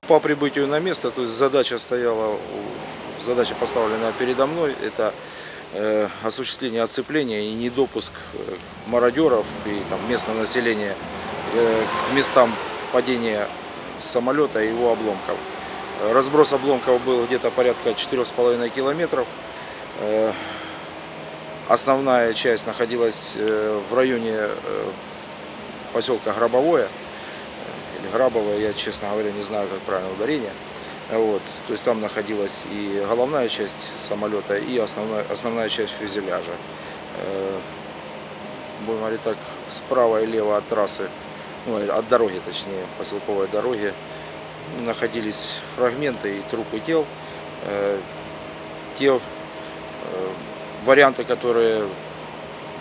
По прибытию на место, то есть задача поставленная передо мной, это осуществление оцепления и недопуск мародеров и там, местного населения к местам падения самолета и его обломков. Разброс обломков был где-то порядка 4,5 километров. Основная часть находилась в районе поселка Грабовое, или Грабовое, я, честно говоря, не знаю, как правильно ударение. Вот. То есть там находилась и головная часть самолета, и основная часть фюзеляжа. Будем говорить так, справа и лево от трассы, ну, от дороги, точнее, поселковой дороги, находились фрагменты и трупы тел. Те варианты, которые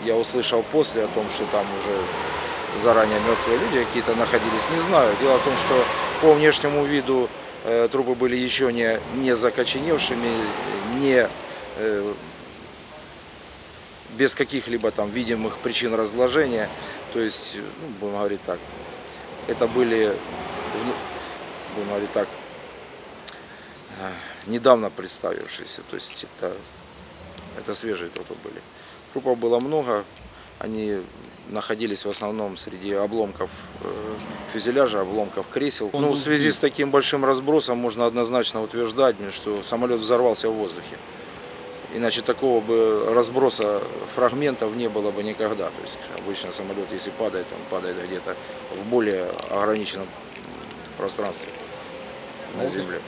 я услышал после, о том, что там уже заранее мертвые люди какие-то находились, не знаю. Дело в том, что по внешнему виду трупы были еще не закоченевшими, без каких-либо там видимых причин разложения. То есть, ну, будем говорить так, это были, будем говорить так, недавно представившиеся. То есть это свежие трупы были. Трупов было много, они находились в основном среди обломков фюзеляжа, обломков кресел. Ну, в связи с таким большим разбросом можно однозначно утверждать, что самолет взорвался в воздухе. Иначе такого бы разброса фрагментов не было бы никогда. То есть обычно самолет, если падает, он падает где-то в более ограниченном пространстве на земле.